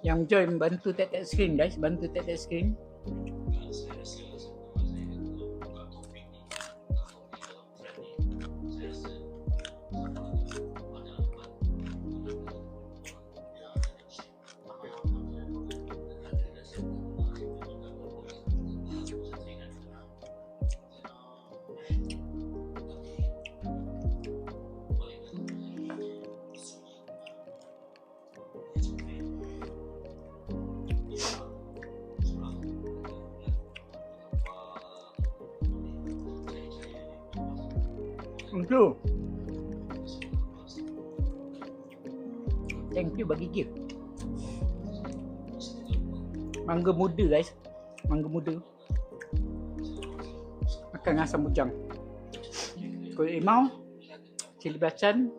Yang join bantu tap-tap screen guys, bantu tap-tap screen. Itu. Thank you bagi gift. Mangga muda guys. Mangga muda. Makan dengan asam bujang. Kulit limau, cili belacan,